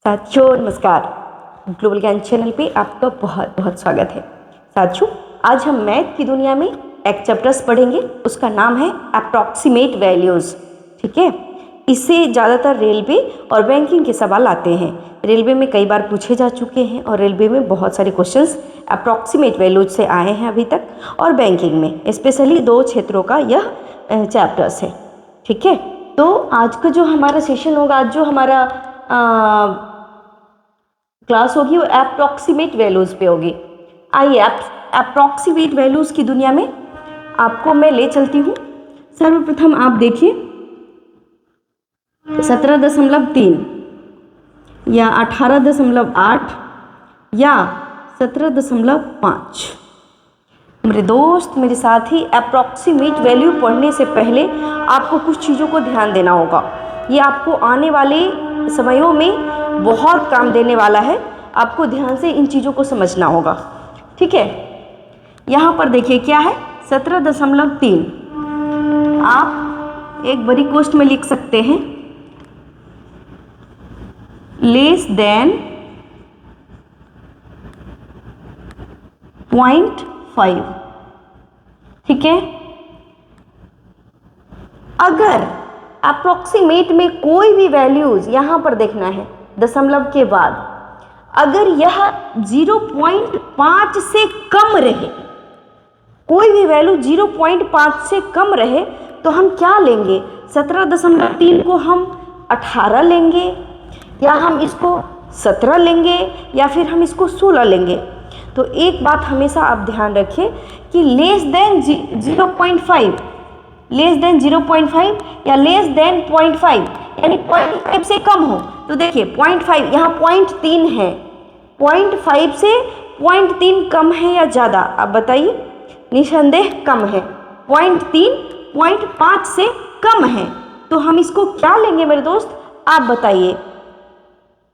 साथियों नमस्कार, ग्लोबल ज्ञान चैनल पे आपका बहुत बहुत स्वागत है। साथियों आज हम मैथ की दुनिया में एक चैप्टर्स पढ़ेंगे, उसका नाम है अप्रॉक्सीमेट वैल्यूज़। ठीक है, इससे ज़्यादातर रेलवे और बैंकिंग के सवाल आते हैं। रेलवे में कई बार पूछे जा चुके हैं और रेलवे में बहुत सारे क्वेश्चंस अप्रॉक्सीमेट वैल्यूज से आए हैं अभी तक, और बैंकिंग में स्पेशली 2 क्षेत्रों का यह चैप्टर्स है। ठीक है, तो आज का जो हमारा सेशन होगा, आज जो हमारा क्लास होगी वो अप्रॉक्सीमेट वैल्यूज़ पे होगी। आइए अप्रॉक्सीमेट वैल्यूज़ की दुनिया में आपको मैं ले चलती हूँ। सर्वप्रथम आप देखिए 17.3 या 18.8 या 17.5। मेरे दोस्त, मेरे साथी, अप्रॉक्सीमेट वैल्यू पढ़ने से पहले आपको कुछ चीज़ों को ध्यान देना होगा। ये आपको आने वाले समयों में बहुत काम देने वाला है। आपको ध्यान से इन चीज़ों को समझना होगा। ठीक है, यहाँ पर देखिए क्या है 17.3। आप एक बड़ी कोष्ठ में लिख सकते हैं लेस देन 0.5। ठीक है, अगर अप्रॉक्सीमेट में कोई भी वैल्यूज यहाँ पर देखना है दशमलव के बाद, अगर यह 0.5 से कम रहे, कोई भी वैल्यू 0.5 से कम रहे, तो हम क्या लेंगे? 17.3 को हम 18 लेंगे, या हम इसको 17 लेंगे, या फिर हम इसको 16 लेंगे। तो एक बात हमेशा आप ध्यान रखिए कि लेस देन 0.5, लेस देन 0.5 या लेस देन 0.5, यानी 0.5 से कम हो। तो देखिए 0.5 यहाँ 0.3 है, 0.5 से 0.3 कम है या ज़्यादा? आप बताइए। निसंदेह कम है। 0.3 0.5 से कम है, तो हम इसको क्या लेंगे मेरे दोस्त? आप बताइए।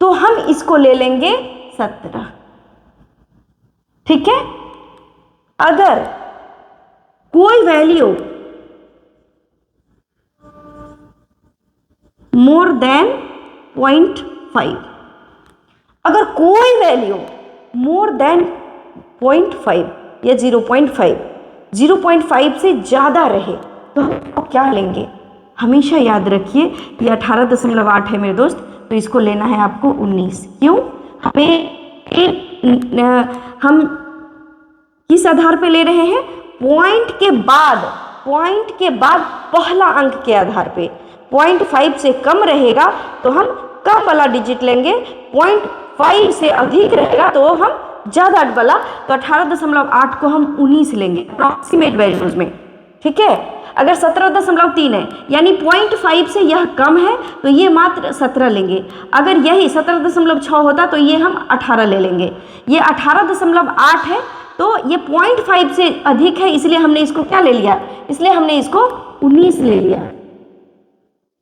तो हम इसको ले लेंगे 17। ठीक है, अगर कोई वैल्यू मोर देन 0.5, अगर कोई वैल्यू मोर देन 0.5 या 0.5 से ज़्यादा रहे, तो हम क्या लेंगे? हमेशा याद रखिए ये 18.8 है मेरे दोस्त, तो इसको लेना है आपको 19। क्यों? हम किस आधार पे ले रहे हैं? पॉइंट के बाद पहला अंक के आधार पे। 0.5 से कम रहेगा तो हम कम वाला डिजिट लेंगे, 0.5 से अधिक रहेगा तो हम ज़्यादा वाला, तो 18.8 को हम 19 लेंगे अप्रॉक्सीमेट वैल्यूज में। ठीक है, अगर 17.3 है यानी 0.5 से यह कम है तो ये मात्र 17 लेंगे। अगर यही 17.6 होता तो ये हम 18 ले लेंगे। ये 18.8 है तो ये 0.5 से अधिक है, इसलिए हमने इसको क्या ले लिया? इसलिए हमने इसको 19 ले लिया।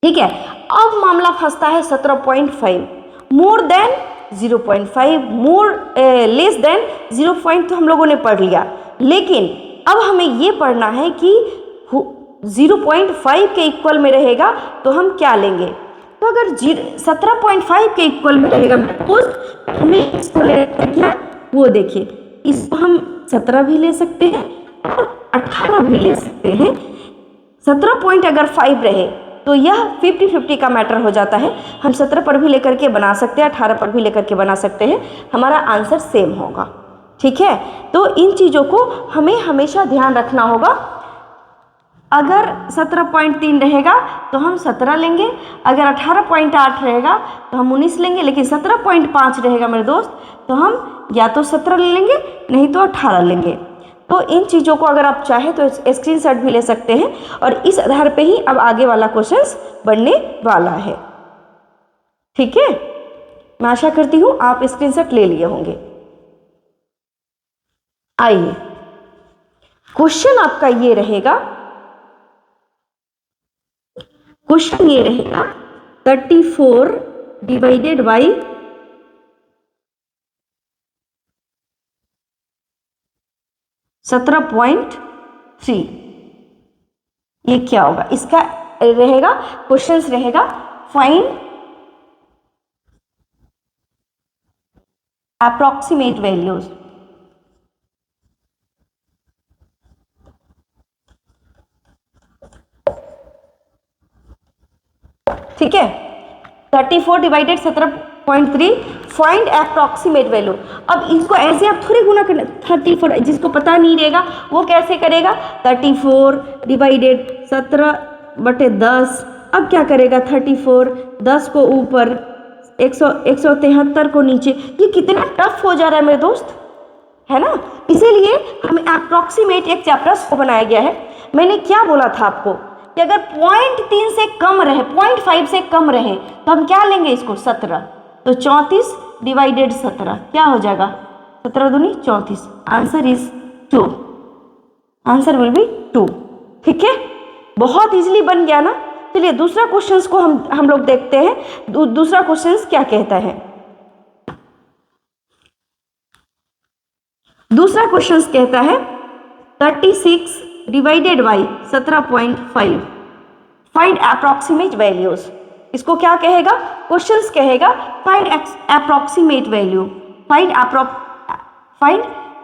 ठीक है, अब मामला फंसता है 17.5। More than 0.5, more less than 0. तो हम लोगों ने पढ़ लिया, लेकिन अब हमें ये पढ़ना है कि 0.5 के इक्वल में रहेगा तो हम क्या लेंगे? तो अगर 17.5 के इक्वल में रहेगा तो हमें इसको लेना, वो देखिए इसको हम 17 भी ले सकते हैं और 18 भी ले सकते हैं। 17.5 रहे तो यह 50-50 का मैटर हो जाता है। हम 17 पर भी लेकर के बना सकते हैं, 18 पर भी लेकर के बना सकते हैं, हमारा आंसर सेम होगा। ठीक है, तो इन चीज़ों को हमें हमेशा ध्यान रखना होगा। अगर 17.3 रहेगा तो हम 17 लेंगे, अगर 18.8 रहेगा तो हम 19 लेंगे, लेकिन 17.5 रहेगा मेरे दोस्त तो हम या तो 17 ले लेंगे, नहीं तो 18 लेंगे। तो इन चीज़ों को अगर आप चाहें तो स्क्रीनशॉट भी ले सकते हैं, और इस आधार पे ही अब आगे वाला क्वेश्चंस बनने वाला है। ठीक है, मैं आशा करती हूँ आप स्क्रीनशॉट ले लिए होंगे। आइए, क्वेश्चन आपका ये रहेगा, क्वेश्चन ये रहेगा 34 डिवाइडेड बाई 17.3, ये क्या होगा? इसका रहेगा क्वेश्चंस रहेगा फाइंड approximate values. ठीक है, 34 डिवाइडेड 17.3, फाइंड अप्रॉक्सीमेट वैल्यू। अब इसको ऐसे आप थोड़ी गुना करना, 34 जिसको पता नहीं रहेगा वो कैसे करेगा, 34 डिवाइडेड 17/10। अब क्या करेगा, 34, 10 को ऊपर, 173 को नीचे। ये कितना टफ हो जा रहा है मेरे दोस्त, है ना। इसीलिए हमें अप्रॉक्सीमेट एक चैप्टर्स को बनाया गया है। मैंने क्या बोला था आपको कि अगर 0.3 से कम रहे, 0.5 से कम रहे तो हम क्या लेंगे इसको, 17। तो 34 डिवाइडेड 17 क्या हो जाएगा, 17 दूनी 34। Answer is 2, answer will be 2। ठीक है, बहुत इजीली बन गया ना। चलिए दूसरा क्वेश्चन को हम लोग देखते हैं। दूसरा क्वेश्चन क्या कहता है, दूसरा क्वेश्चन कहता है 36 divided by 17.5, find approximate values. इसको क्या कहेगा, क्वेश्चंस कहेगा find approximate value, find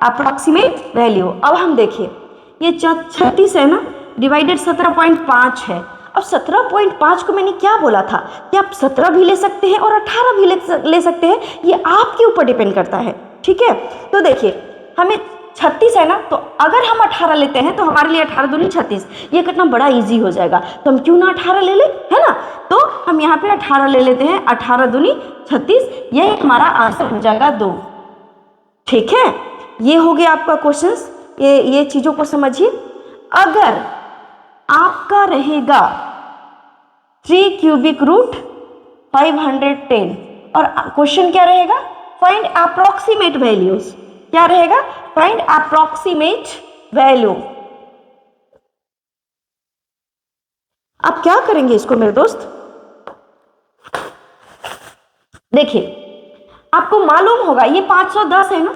approximate value. अब हम देखिए ये 36 है ना, डिवाइडेड 17.5 है। अब 17.5 को मैंने क्या बोला था कि आप 17 भी ले सकते हैं और 18 भी ले सकते हैं, ये आपके ऊपर डिपेंड करता है। ठीक है, तो देखिए हमें 36 है ना, तो अगर हम 18 लेते हैं तो हमारे लिए 18 दूनी 36, ये कितना बड़ा इजी हो जाएगा। तो हम क्यों ना 18 ले ले, है ना। तो हम यहाँ पे 18 ले लेते हैं, 18 दूनी 36, यही हमारा आंसर हो जाएगा 2। ठीक है, ये हो गया आपका क्वेश्चन। ये चीजों को समझिए। अगर आपका रहेगा 3 क्यूबिक रूट 510 और क्वेश्चन क्या रहेगा, फाइंड अप्रॉक्सीमेट वैल्यूज। क्या रहेगा, फाइंड अप्रॉक्सीमेट वैल्यू। आप क्या करेंगे इसको मेरे दोस्त, देखिए आपको मालूम होगा ये 510 है ना,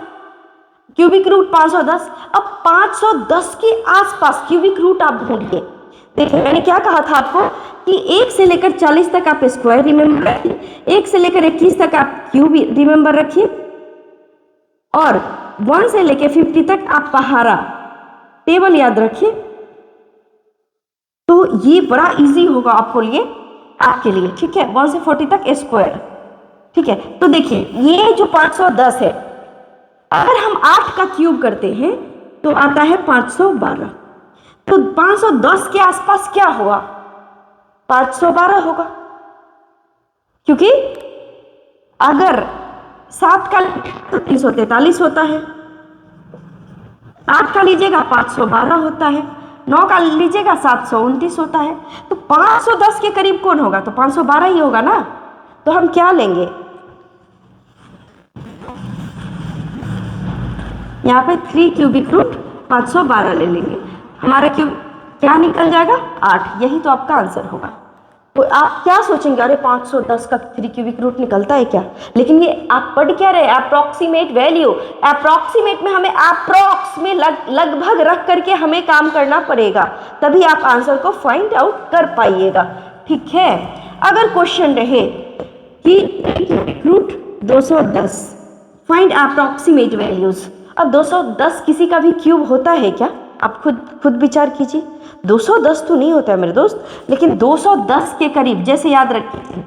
क्यूबिक रूट 510। अब 510 के आसपास क्यूबिक रूट आप ढूंढिए। देखिए मैंने क्या कहा था आपको कि 1 से लेकर 40 तक आप स्क्वायर रिमेंबर रखिए, 1 से लेकर 21 तक आप क्यूब रिमेंबर रखिए, और 1 से लेकर 50 तक आप पहाड़ा टेबल याद रखिए। तो ये बड़ा इजी होगा आपके लिए। ठीक है, 1 से 40 तक स्क्वायर। ठीक है, तो देखिए ये जो 510 है, अगर हम 8 का क्यूब करते हैं तो आता है 512। तो 510 के आसपास क्या होगा, 512 होगा, क्योंकि अगर 7 का तो 343 होता है, 8 का लीजिएगा 512 होता है, 9 का लीजिएगा 729 होता है। तो 510 के करीब कौन होगा, तो 512 ही होगा ना। तो हम क्या लेंगे, यहाँ पे 3 क्यूबिक रूट 512 ले लेंगे। हमारा क्यूब क्या निकल जाएगा, 8। यही तो आपका आंसर होगा। तो आप क्या सोचेंगे, अरे 510 का 3 क्यूबिक रूट निकलता है क्या। लेकिन ये आप पढ़ क्या रहे, अप्रॉक्सीमेट वैल्यू। अप्रॉक्सीमेट में हमें अप्रॉक्स में लगभग रख करके हमें काम करना पड़ेगा, तभी आप आंसर को फाइंड आउट कर पाइएगा। ठीक है, अगर क्वेश्चन रहे कि रूट 210, फाइंड अप्रॉक्सीमेट वैल्यूज। अब 210 किसी का भी क्यूब होता है क्या, आप खुद विचार कीजिए। 210 तो नहीं होता है मेरे दोस्त, लेकिन 210 के करीब। जैसे याद रखिए,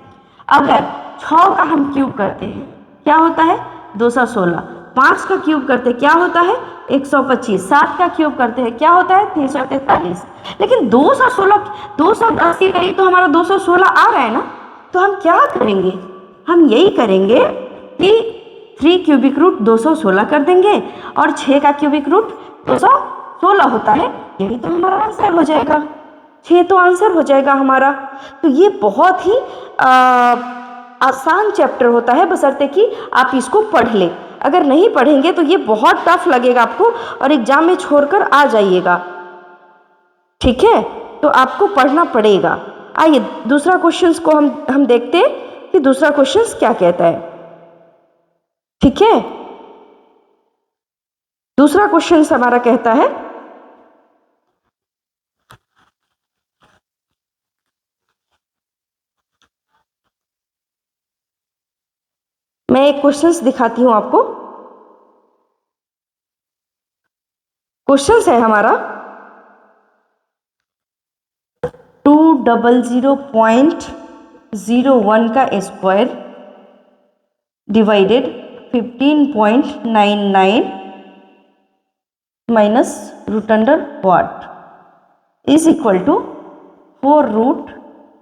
अगर 6 का हम क्यूब करते हैं क्या होता है, 216। 5 का क्यूब करते हैं क्या होता है, 125। 7 का क्यूब करते हैं क्या होता है, 343। लेकिन 210 के करीब तो हमारा 216 आ रहा है ना। तो हम क्या करेंगे, हम यही करेंगे कि 3 क्यूबिक रूट 216 कर देंगे, और 6 का क्यूबिक रूट 216 होता है, यही तो हमारा आंसर हो जाएगा। 6 तो आंसर हो जाएगा हमारा। तो ये बहुत ही आसान चैप्टर होता है, बशर्ते कि आप इसको पढ़ लें। अगर नहीं पढ़ेंगे तो ये बहुत टफ लगेगा आपको, और एग्जाम में छोड़कर आ जाइएगा। ठीक है, तो आपको पढ़ना पड़ेगा। आइए दूसरा क्वेश्चन को हम देखते हैं कि दूसरा क्वेश्चन क्या कहता है। ठीक है, दूसरा क्वेश्चन हमारा कहता है, मैं एक क्वेश्चन दिखाती हूं आपको। क्वेश्चन है हमारा 200.01 का square divided 15.99 minus root under watt is equal to 4 root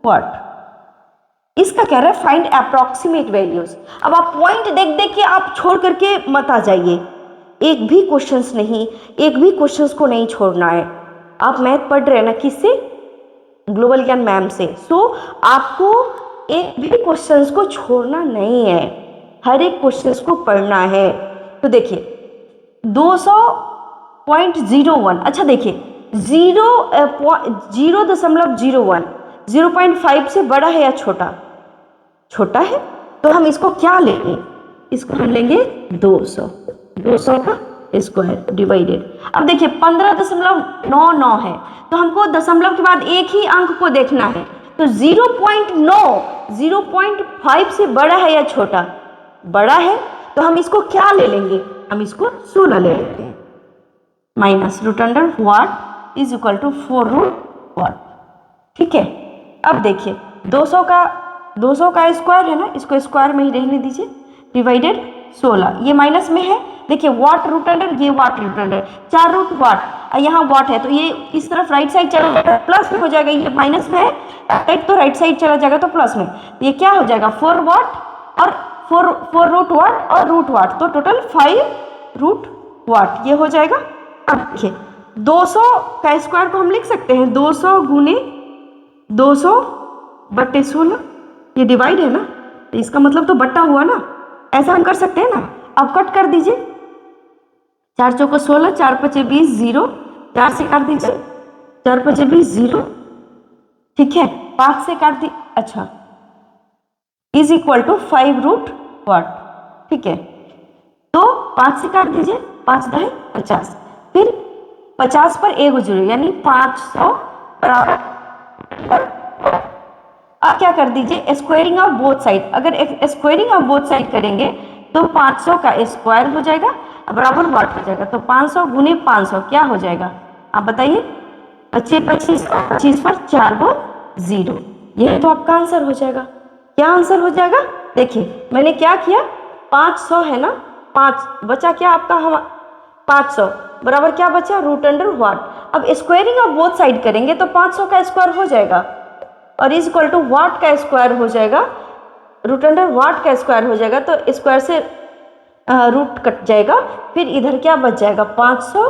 watt. इसका कह रहा है फाइंड अप्रॉक्सीमेट वैल्यूज। अब आप पॉइंट देख देख के आप छोड़ करके मत आ जाइए, एक भी क्वेश्चंस नहीं, एक भी क्वेश्चंस को नहीं छोड़ना है। आप मैथ पढ़ रहे हैं ना, किससे? ग्लोबल ज्ञान मैम से। सो आपको एक भी क्वेश्चंस को छोड़ना नहीं है, हर एक क्वेश्चंस को पढ़ना है। तो देखिए 200.01, अच्छा देखिए 0.01 0.5 से बड़ा है या छोटा? छोटा है, तो हम इसको क्या लेंगे? इसको हम लेंगे 200 का स्क्वायर डिवाइडेड। अब देखिए 15.99 है, तो हमको दशमलव के बाद एक ही अंक को देखना है। तो 0.9 0.5 से बड़ा है या छोटा? बड़ा है, तो हम इसको क्या ले लेंगे? हम इसको 16 ले लेते हैं। Minus root under watt is equal to 4 root watt. ठीक है, अब देखिए 200 का स्क्वायर है ना, इसको स्क्वायर में ही रहने दीजिए, डिवाइडेड 16, ये माइनस में है। देखिए वाट रूट अंडर, ये वाट रूट अंडर, 4 रूट वाट, यहाँ वाट है तो ये इस तरफ राइट साइड चला जाएगा, प्लस में हो जाएगा। ये माइनस में है राइट, तो राइट साइड चला जाएगा तो प्लस में। ये क्या हो जाएगा? 4 वाट और 4 रूट वाट और रूट वाट, तो टोटल 5 रूट वाट ये हो जाएगा। अब देखिए 200 का स्क्वायर को हम लिख सकते हैं 200 गुने 200/16, ये डिवाइड है ना, तो इसका मतलब तो बट्टा हुआ ना, ऐसा हम कर सकते हैं ना। अब कट कर दीजिए, 4 चौको 16, 4 पचे 20, 0, 4 से काट दीजिए, 4 पचे 20, 0, ठीक है। 5 से काट दी, अच्छा, is equal to 5 root watt, ठीक है। तो 5 से काट दीजिए, 5 दहे 50, फिर 50 पर 1 जीरो यानी 500 बराबर। अब क्या कर दीजिए, स्क्वायरिंग ऑफ बोथ साइड। अगर स्क्वायरिंग ऑफ बोथ साइड करेंगे तो 500 का स्क्वायर हो जाएगा बराबर वाट हो जाएगा। तो 500 गुने 500 क्या हो जाएगा? आप बताइए। 25 पर 4 गो 0, यह तो आपका आंसर हो जाएगा। क्या आंसर हो जाएगा? देखिए मैंने क्या किया, 500 है ना, 5 बचा क्या आपका? हम 500 बराबर क्या बचा? रूट अंडर वाट। अब स्क्वायरिंग ऑफ बोथ साइड करेंगे तो 500 का स्क्वायर हो जाएगा और इज इक्वल टू वाट का स्क्वायर हो जाएगा, रूट अंडर वाट का स्क्वायर हो जाएगा। तो स्क्वायर से रूट कट जाएगा, फिर इधर क्या बच जाएगा? 500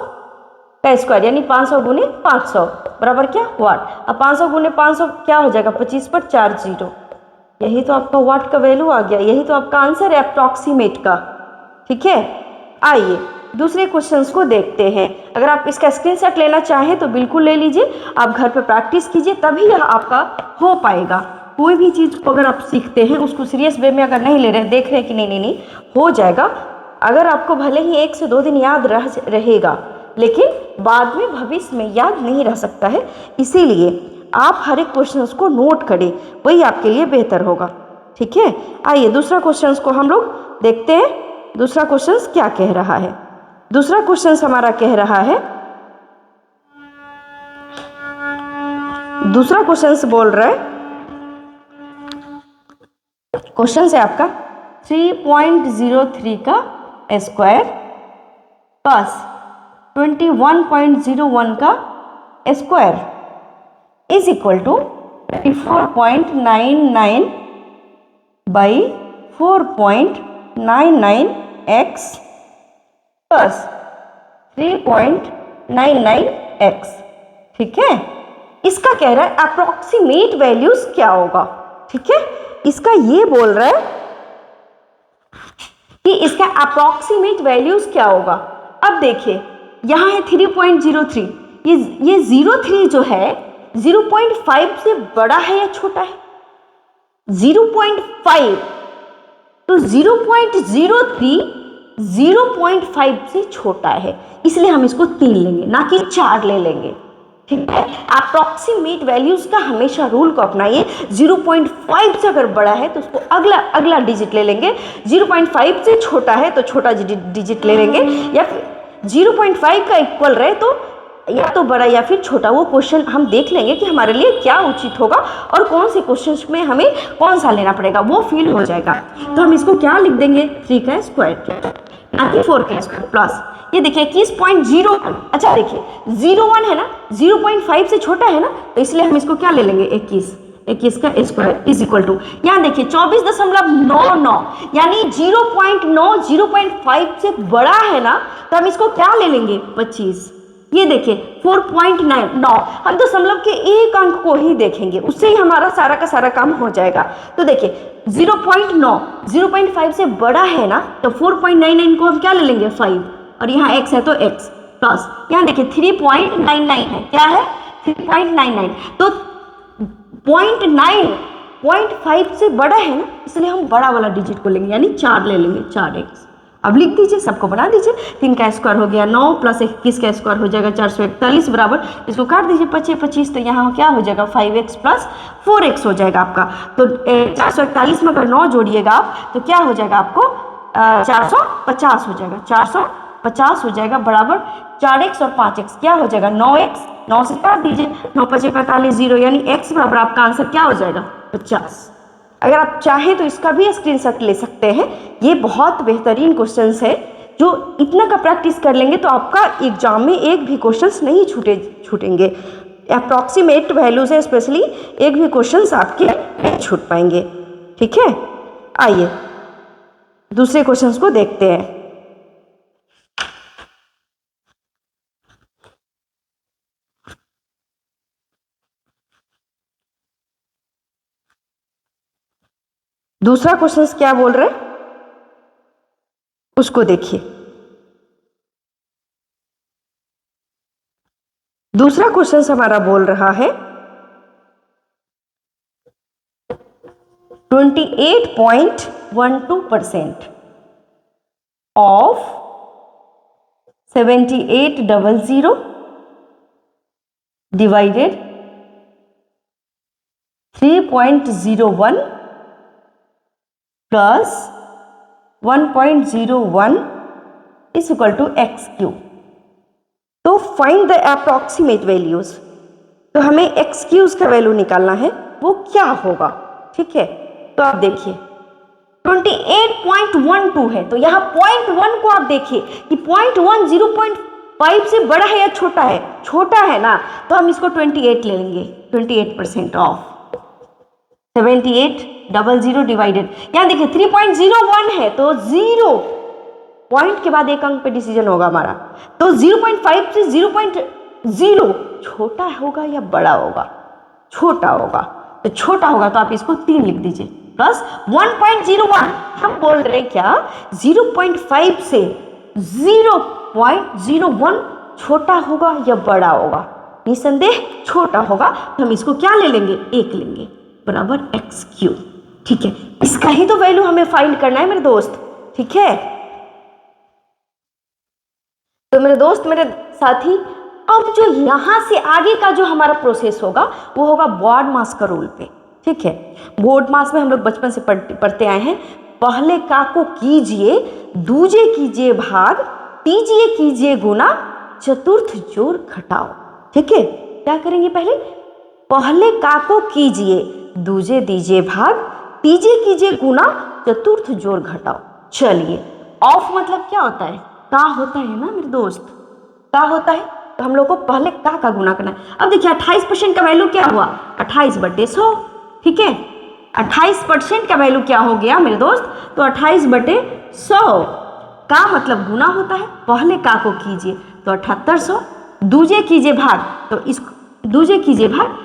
का स्क्वायर यानी 500 गुने 500 बराबर क्या? वाट। अब 500 गुने 500 क्या हो जाएगा? 25 पर 4 जीरो, यही तो आपका वाट का वैल्यू आ गया, यही तो आपका आंसर है अप्रॉक्सीमेट का। ठीक है, आइए दूसरे क्वेश्चंस को देखते हैं। अगर आप इसका स्क्रीनशॉट लेना चाहें तो बिल्कुल ले लीजिए, आप घर पर प्रैक्टिस कीजिए, तभी यह आपका हो पाएगा। कोई भी चीज़ को अगर आप सीखते हैं उसको सीरियस वे में अगर नहीं ले रहे, देख रहे हैं कि नहीं हो जाएगा। अगर आपको भले ही 1 से 2 दिन याद रहेगा, लेकिन बाद में भविष्य में याद नहीं रह सकता है, इसीलिए आप हर एक क्वेश्चंस को नोट करें, वही आपके लिए बेहतर होगा। ठीक है, आइए दूसरा क्वेश्चंस को हम लोग देखते हैं। दूसरा क्वेश्चंस क्या कह रहा है? दूसरा क्वेश्चंस हमारा कह रहा है, दूसरा क्वेश्चंस बोल रहा है, क्वेश्चन है आपका 3.03 का स्क्वायर प्लस 21.01 का square is equal to 34.99 by 4.99x plus 3.99x। ठीक है, इसका कह रहा है अप्रोक्सीमेट वैल्यूज क्या होगा। ठीक है, इसका ये बोल रहा है कि इसका अप्रॉक्सीमेट वैल्यूज क्या होगा। अब देखिए यहाँ है 3.03, ये 03 जो है 0.5 से बड़ा है या छोटा है? 0.5, तो 0.03 0.5 से छोटा है, इसलिए हम इसको 3 लेंगे, ना कि 4 ले लेंगे। ठीक है, अप्रॉक्सीमेट वैल्यूज का हमेशा रूल को अपनाइए। 0.5 से अगर बड़ा है तो उसको अगला डिजिट ले लेंगे, 0.5 से छोटा है तो छोटा डिजिट ले लेंगे, या फिर 0.5 का इक्वल रहे तो या तो बड़ा या फिर छोटा, वो क्वेश्चन हम देख लेंगे कि हमारे लिए क्या उचित होगा और कौन से क्वेश्चन में हमें कौन सा लेना पड़ेगा, वो फील हो जाएगा। तो हम इसको क्या लिख देंगे, 3 का स्क्वायर ना कि 4 का स्क्वायर प्लस ये देखिए 21.01। अच्छा देखिए 01 है ना, 0.5 से छोटा है ना, तो इसलिए हम इसको क्या ले लेंगे 21 का स्क्वायर इज इक्वल टू, यहाँ देखिए 24.99 यानी 0.9 0.5 से बड़ा है ना, तो हम इसको क्या ले लेंगे 25। ये देखिए 4.9 हम दशमलव के एक अंक को ही देखेंगे, उससे ही हमारा सारा का सारा काम हो जाएगा। तो देखिए 0.9 0.5 से बड़ा है ना, तो 4.99 को हम क्या ले लेंगे 5, और यहाँ x है तो x प्लस यहाँ देखिए 3.99 है, क्या है 3.99, तो 0.5 से बड़ा है ना, इसलिए हम बड़ा वाला डिजिट को लेंगे यानी 4 ले लेंगे, 4x। अब लिख दीजिए, सबको बना दीजिए, 3 का स्क्वायर हो गया 9 प्लस 21 का स्क्वायर हो जाएगा 441 बराबर, इसको काट दीजिए 25 तो यहाँ क्या हो जाएगा 5x प्लस 4x हो जाएगा आपका। तो 441 में अगर 9 जोड़िएगा आप तो क्या हो जाएगा आपको 450 हो जाएगा, 450 हो जाएगा बराबर 4x और 5x क्या हो जाएगा 9x, 9 से काट दीजिए 9 5 45 0 यानी x बराबर आपका आंसर क्या हो जाएगा 50। अगर आप चाहें तो इसका भी स्क्रीनशॉट ले सकते हैं, ये बहुत बेहतरीन क्वेश्चंस है, जो इतना का प्रैक्टिस कर लेंगे तो आपका एग्जाम में एक भी क्वेश्चंस नहीं छूटेंगे। अप्रॉक्सीमेट वैल्यूज है, स्पेशली एक भी क्वेश्चंस आपके नहीं छूट पाएंगे। ठीक है, आइए दूसरे क्वेश्चंस को देखते हैं। दूसरा क्वेश्चन क्या बोल रहे हैं उसको देखिए। दूसरा क्वेश्चन हमारा बोल रहा है 28.12% of 7800 divided 3.01 plus 1.01 is equal to x cube. तो फाइंड द अप्रॉक्सीमेट वैल्यूज, तो हमें एक्स क्यूब का वैल्यू निकालना है, वो क्या होगा। ठीक है, तो आप देखिए 28.12 है, तो यहाँ 0.1 को आप देखिए कि 0.1 0.5 से बड़ा है या छोटा है, छोटा है ना, तो हम इसको 28 ले लेंगे, 28% ऑफ 7800 डिवाइडेड, यहाँ देखिए 3.01 है तो 0 पॉइंट के बाद एक अंक पे डिसीजन होगा हमारा, तो 0.5 से 0.0 छोटा होगा या बड़ा होगा, छोटा होगा, तो छोटा होगा तो आप इसको 3 लिख दीजिए प्लस 1.01, हम बोल रहे हैं क्या 0.5 से 0.01 छोटा होगा या बड़ा होगा, निसंदेह छोटा होगा, तो हम इसको क्या ले लेंगे 1 लेंगे बराबर एक्स क्यूब। ठीक है, इसका ही तो वैल्यू हमें फाइंड करना है मेरे दोस्त। ठीक है, तो मेरे दोस्त मेरे साथी, अब जो यहां से आगे का जो हमारा प्रोसेस होगा वो होगा बॉड मास का रूल पे। ठीक है, बोर्ड मास में हम लोग बचपन से पढ़ते आए हैं, पहले का को कीजिए, दूजे कीजिए भाग, तीजिए कीजिए गुना, चतुर्थ जोड़ घटाओ। ठीक है, क्या करेंगे पहले का को कीजिए, दूजे दीजिए भाग, तीजे कीजिए गुना, चतुर्थ जोड़ घटाओ। चलिए, ऑफ मतलब क्या होता है, का होता है ना मेरे दोस्त, का होता है, तो हम लोग को पहले का गुना करना है। अब देखिए 28% का वैल्यू क्या हुआ 28/100। ठीक है, 28% का वैल्यू क्या हो गया मेरे दोस्त, तो 28/100 का मतलब गुना होता है, पहले का को कीजिए तो 7800, दूजे कीजिए भाग, तो इस दूजे कीजिए भाग,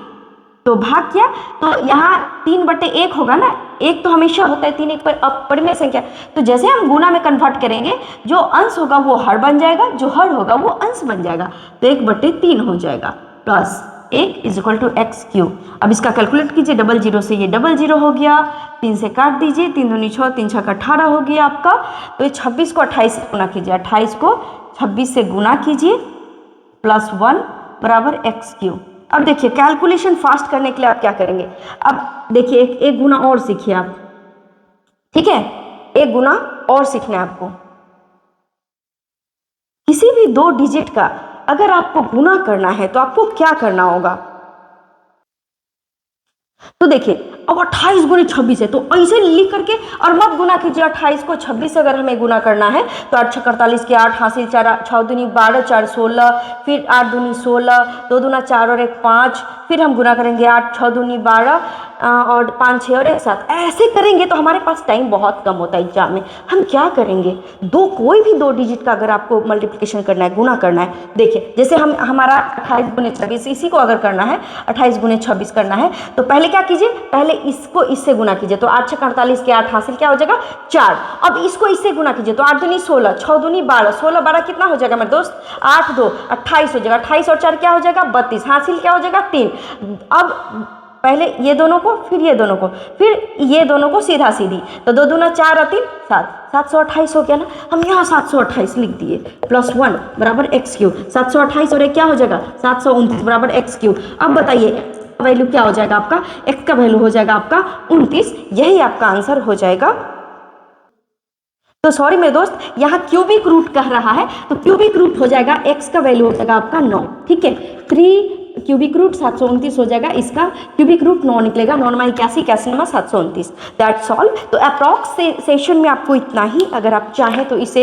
तो भाग क्या, तो यहाँ 3/1 होगा ना, 1 तो हमेशा होता है 3 1 पर अपरिमेय संख्या, तो जैसे हम गुना में कन्वर्ट करेंगे, जो अंश होगा वो हर बन जाएगा, जो हर होगा वो अंश बन जाएगा, तो 1/3 हो जाएगा plus 1 is equal to x cube. अब इसका कैलकुलेट कीजिए, 00 से ये 00 हो गया, 3 से काट दीजिए, 3 दूनी 6 3 6 का 18 हो गया आपका, तो ये 26 को 28 से गुना कीजिए, 28 को 26 से गुना कीजिए प्लस 1 बराबर एक्स क्यूब। अब देखिए कैलकुलेशन फास्ट करने के लिए आप क्या करेंगे, अब देखिए एक गुना और सीखिए आप। ठीक है, एक गुना और सीखना है आपको किसी भी 2 डिजिट का अगर आपको गुना करना है तो आपको क्या करना होगा? तो देखिए अब 28 गुणे 26 है, तो ऐसे लिख करके और मत गुना कीजिए 28 को 26 से। अगर हमें गुना करना है तो 8 छः 48 के 8 हासिल 4 6 दूनी 12 4 16, फिर 8 दूनी 16, 2 दूना 4 और 1 5, फिर हम गुना करेंगे 8 6 दूनी 12 और 5 6 और 1 7। ऐसे करेंगे तो हमारे पास टाइम बहुत कम होता है एग्जाम में। हम क्या करेंगे, कोई भी 2 डिजिट का अगर आपको मल्टीप्लिकेशन करना है, गुना करना है, देखिए जैसे हमारा 28 गुने 26, इसी को अगर करना है 28 गुने 26 करना है तो पहले क्या कीजिए, पहले इसको इससे गुना कीजिए तो 8 छः 48 के 8 हासिल क्या हो जाएगा 4। अब इसको इससे गुना कीजिए तो 8 दूनी 16, 6 दूनी 12, 16 12 कितना हो जाएगा मेरे दोस्त, 8 2 28 हो जाएगा। 28 और 4 क्या हो जाएगा 32, हासिल क्या हो जाएगा 3। अब पहले ये दोनों को, फिर ये दोनों को, फिर ये दोनों को सीधा सीधी, तो 2 दूना 4 और 3 7, 728 हो गया ना। हम यहाँ 728 लिख दिए, +1 बराबर x³ 728 और 1 क्या हो जाएगा 729 बराबर x³। अब बताइए वैल्यू क्या हो जाएगा आपका, x का वैल्यू हो जाएगा आपका 29। यही आपका आंसर हो जाएगा। तो सॉरी मेरे दोस्त, यहाँ क्यूबिक रूट कह रहा है तो क्यूबिक रूट हो जाएगा, x का वैल्यू हो जाएगा आपका 9, ठीक है। 3 क्यूबिक रूट 729 हो जाएगा, इसका क्यूबिक रूट 9 निकलेगा, 9 9 81, 81 729। That's all. तो अप्रॉक्स सेशन में आपको इतना ही, अगर आप चाहें तो इसे